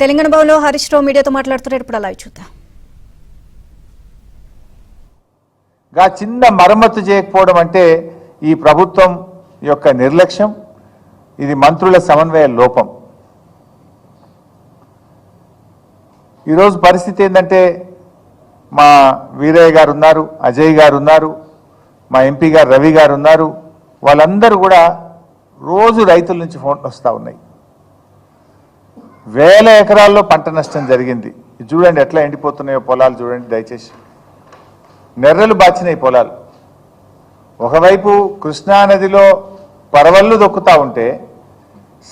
తెలంగాణ భవన్లో హరీష్ రావు మీడియాతో మాట్లాడుతున్నారు. ఇప్పుడు లైవ్ చూద్దాం. చిన్న మరమ్మతు చేయకపోవడం అంటే ఈ ప్రభుత్వం యొక్క నిర్లక్ష్యం, ఇది మంత్రుల సమన్వయ లోపం. ఈరోజు పరిస్థితి ఏంటంటే మా వీరయ్య గారు ఉన్నారు, అజయ్ గారు ఉన్నారు, మా ఎంపీ గారు రవి గారు ఉన్నారు. వాళ్ళందరూ కూడా రోజు రైతుల నుంచి ఫోన్లు వస్తూ ఉన్నాయి. వేల ఎకరాల్లో పంట నష్టం జరిగింది. చూడండి ఎట్లా ఎండిపోతున్నాయో పొలాలు చూడండి దయచేసి. నెర్రలు బాచినాయి పొలాలు. ఒకవైపు కృష్ణానదిలో పరవళ్ళు దొక్కుతూ ఉంటే,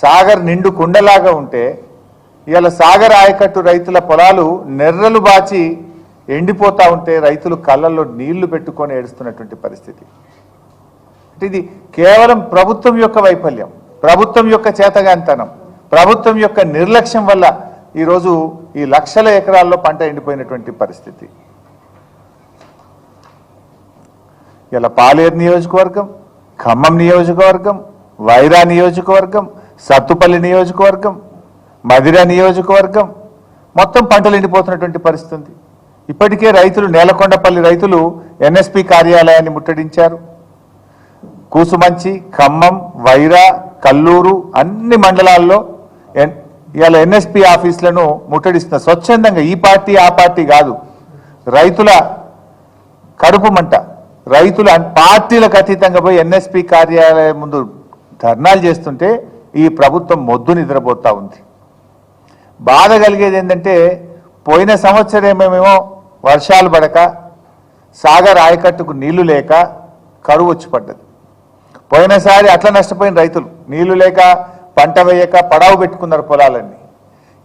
సాగర్ నిండు కుండలాగా ఉంటే, ఇవాళ సాగర్ ఆయకట్టు రైతుల పొలాలు నెర్రలు బాచి ఎండిపోతూ ఉంటే రైతులు కళ్ళల్లో నీళ్లు పెట్టుకొని ఏడుస్తున్నటువంటి పరిస్థితి. అంటే ఇది కేవలం ప్రభుత్వం యొక్క వైఫల్యం, ప్రభుత్వం యొక్క చేతగాంతనం, ప్రభుత్వం యొక్క నిర్లక్ష్యం వల్ల ఈరోజు ఈ లక్షల ఎకరాల్లో పంట ఎండిపోయినటువంటి పరిస్థితి. ఇలా పాలేరు నియోజకవర్గం, ఖమ్మం నియోజకవర్గం, వైరా నియోజకవర్గం, సత్తుపల్లి నియోజకవర్గం, మదిర నియోజకవర్గం మొత్తం పంటలు ఎండిపోతున్నటువంటి పరిస్థితి. ఇప్పటికే రైతులు, నేలకొండపల్లి రైతులు ఎన్ఎస్పి కార్యాలయాన్ని ముట్టడించారు. కూసుమంచి, ఖమ్మం, వైరా, కల్లూరు అన్ని మండలాల్లో ఇవాళ ఎన్ఎస్పి ఆఫీసులను ముట్టడిస్తున్న స్వచ్ఛందంగా. ఈ పార్టీ ఆ పార్టీ కాదు, రైతుల కడుపు మంట. రైతులు పార్టీలకు అతీతంగా పోయి ఎన్ఎస్పి కార్యాలయం ముందు ధర్నాలు చేస్తుంటే ఈ ప్రభుత్వం మొద్దు నిద్రపోతూ ఉంది. బాధ కలిగేది ఏంటంటే పోయిన సంవత్సరమేమో వర్షాలు పడక, సాగర్ ఆయకట్టుకు నీళ్లు లేక కరువు వచ్చి పడ్డది. పోయినసారి అట్లా నష్టపోయిన రైతులు నీళ్లు లేక, పంట వేయక పడావు పెట్టుకున్నారు పొలాలన్నీ.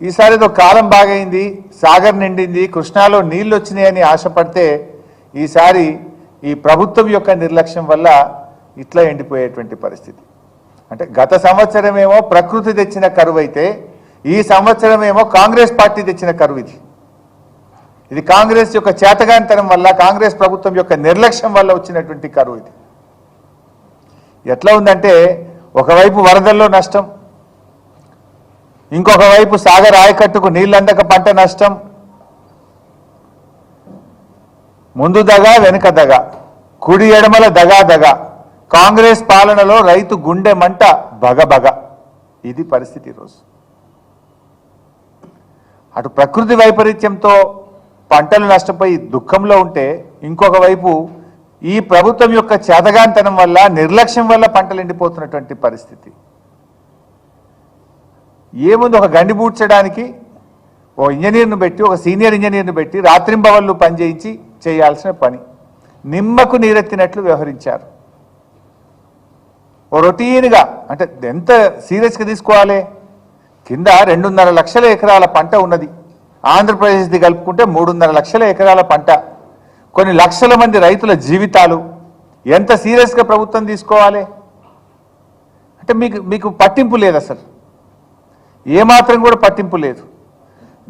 ఈసారి ఏదో కాలం బాగైంది, సాగర్ నిండింది, కృష్ణాలో నీళ్లు వచ్చినాయని ఆశపడితే ఈసారి ఈ ప్రభుత్వం యొక్క నిర్లక్ష్యం వల్ల ఇట్లా ఎండిపోయేటువంటి పరిస్థితి. అంటే గత సంవత్సరమేమో ప్రకృతి తెచ్చిన కరువు అయితే ఈ సంవత్సరమేమో కాంగ్రెస్ పార్టీ తెచ్చిన కరువు. ఇది కాంగ్రెస్ యొక్క చేతగానితనం వల్ల, కాంగ్రెస్ ప్రభుత్వం యొక్క నిర్లక్ష్యం వల్ల వచ్చినటువంటి కరువు. ఇది ఎట్లా ఉందంటే ఒకవైపు వరదల్లో నష్టం, ఇంకొక వైపు సాగర్ ఆయకట్టుకు నీళ్ళందక పంట నష్టం. ముందు దగా వెనుక దగా, కుడి ఎడమల దగా దగా. కాంగ్రెస్ పాలనలో రైతు గుండె మంట బగబగ. ఇది పరిస్థితి ఈరోజు. అటు ప్రకృతి వైపరీత్యంతో పంటలు నష్టపోయి దుఃఖంలో ఉంటే, ఇంకొక వైపు ఈ ప్రభుత్వం యొక్క చేతగాంతనం వల్ల, నిర్లక్ష్యం వల్ల పంటలు ఎండిపోతున్నటువంటి పరిస్థితి. ఏముంది, ఒక గండి పూడ్చడానికి ఓ ఇంజనీర్ను పెట్టి, ఒక సీనియర్ ఇంజనీర్ను పెట్టి రాత్రింబవళ్ళు పనిచేయించి చేయాల్సిన పని. నిమ్మకు నీరెత్తినట్లు వ్యవహరించారు. ఓ రొటీన్గా, అంటే ఎంత సీరియస్గా తీసుకోవాలి. కింద 2.5 లక్షల ఎకరాల పంట ఉన్నది. ఆంధ్రప్రదేశ్ది కలుపుకుంటే 3.5 లక్షల ఎకరాల పంట. కొన్ని లక్షల మంది రైతుల జీవితాలు. ఎంత సీరియస్గా ప్రభుత్వం తీసుకోవాలి? అంటే మీకు పట్టింపు లేదు, అసలు ఏమాత్రం కూడా పట్టింపు లేదు.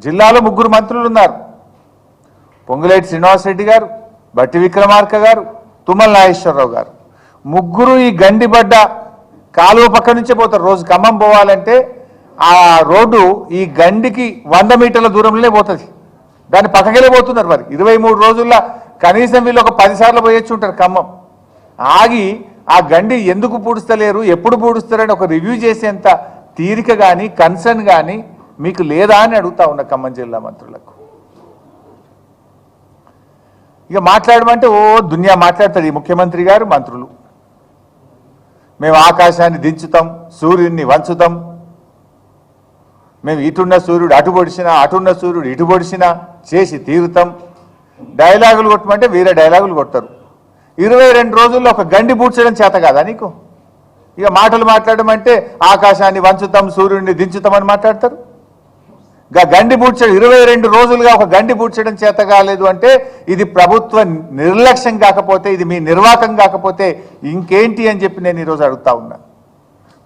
జిల్లాలో 3 మంత్రులు ఉన్నారు. పొంగులేటి శ్రీనివాసరెడ్డి గారు, బట్టి విక్రమార్క గారు, తుమ్మల నాగేశ్వరరావు గారు. 3 ఈ గండిబడ్డ కాలువ పక్క నుంచే పోతారు. రోజు ఖమ్మం పోవాలంటే ఆ రోడ్డు ఈ గండికి 100 మీటర్ల దూరంలోనే పోతుంది. దాన్ని పక్కకెళ్ళి పోతున్నారు. మరి 23 రోజుల్లో కనీసం వీళ్ళు ఒక 10 సార్లు పోయొచ్చు ఉంటారు ఖమ్మం. ఆగి ఆ గండి ఎందుకు పూడుస్తలేరు, ఎప్పుడు పూడుస్తారని ఒక రివ్యూ చేసేంత తీరిక కానీ, కన్సర్న్ కానీ మీకు లేదా అని అడుగుతా ఉన్న ఖమ్మం జిల్లా మంత్రులకు. ఇక మాట్లాడమంటే ఓ దునియా మాట్లాడతారు ఈ ముఖ్యమంత్రి గారు, మంత్రులు. మేము ఆకాశాన్ని దించుతాం, సూర్యుడిని వంచుతాం, మేము ఇటున్న సూర్యుడు అటు పొడిచినా, అటున్న సూర్యుడు ఇటు పొడిచినా చేసి తీరుతాం. డైలాగులు కొట్టమంటే వీరే డైలాగులు కొడతారు. 22 రోజుల్లో ఒక గండి పూడ్చడం చేత కాదా నీకు? ఇక మాటలు మాట్లాడమంటే ఆకాశాన్ని వంచుతాం, సూర్యుడిని దించుతామని మాట్లాడతారు. గండి పూడ్చడం 22 రోజులుగా ఒక గండి పూడ్చడం చేత కాలేదు అంటే ఇది ప్రభుత్వ నిర్లక్ష్యం కాకపోతే, ఇది మీ నిర్వాకం కాకపోతే ఇంకేంటి అని చెప్పి నేను ఈరోజు అడుగుతా ఉన్నా.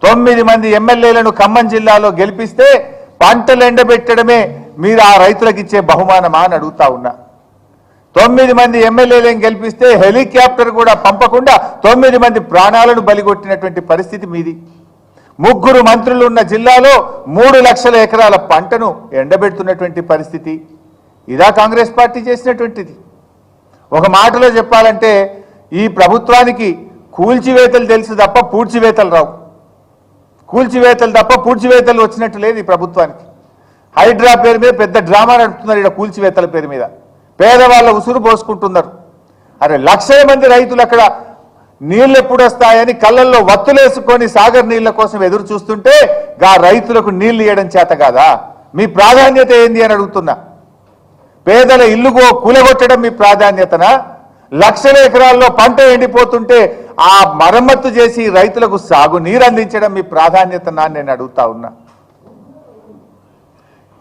9 మంది ఎమ్మెల్యేలను ఖమ్మం జిల్లాలో గెలిపిస్తే పంటలు ఎండబెట్టడమే మీరు ఆ రైతులకు ఇచ్చే బహుమానమా అని అడుగుతా ఉన్నా. 9 మంది ఎమ్మెల్యేలను గెలిపిస్తే హెలికాప్టర్ కూడా పంపకుండా 9 మంది ప్రాణాలను బలిగొట్టినటువంటి పరిస్థితి మీది. ముగ్గురు మంత్రులు ఉన్న జిల్లాలో 3 లక్షల ఎకరాల పంటను ఎండబెడుతున్నటువంటి పరిస్థితి. ఇదా కాంగ్రెస్ పార్టీ చేసినటువంటిది? ఒక మాటలో చెప్పాలంటే ఈ ప్రభుత్వానికి కూల్చివేతలు తెలుసు తప్ప పూడ్చివేతలు రావు. కూల్చివేతలు తప్ప పూడ్చివేతలు వచ్చినట్టు లేదు ఈ ప్రభుత్వానికి. హైడ్రా పేరు మీద పెద్ద డ్రామా నడుపుతున్నారు ఇక్కడ కూల్చివేతల పేరు మీద. పేదవాళ్ళ ఉసురు పోసుకుంటున్నారు. అరే లక్షల మంది రైతులు అక్కడ నీళ్ళు ఎప్పుడు వస్తాయని కళ్ళల్లో వత్తులేసుకొని సాగర్ నీళ్ల కోసం ఎదురు చూస్తుంటే గా రైతులకు నీళ్లు ఇవ్వడం చేత కాదా? మీ ప్రాధాన్యత ఏంది అని అడుగుతున్నా. పేదల ఇల్లు కూలగొట్టడం మీ ప్రాధాన్యతనా? లక్షల ఎకరాల్లో పంట ఎండిపోతుంటే ఆ మరమ్మత్తు చేసి రైతులకు సాగు నీరు అందించడం మీ ప్రాధాన్యతనా అని నేను అడుగుతా ఉన్నా.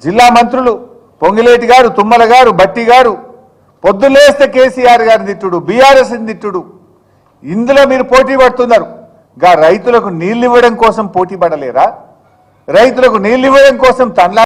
జిల్లా మంత్రులు పొంగిలేటి గారు, తుమ్మల గారు, బట్టి గారు పొద్దులేస్తే కేసీఆర్ గారి తిట్టుడు, బీఆర్ఎస్ తిట్టుడు. ఇందులో మీరు పోటీ పడుతున్నారు. రైతులకు నీళ్ళు ఇవ్వడం కోసం పోటీ పడలేరా? రైతులకు నీళ్ళు ఇవ్వడం కోసం తనలా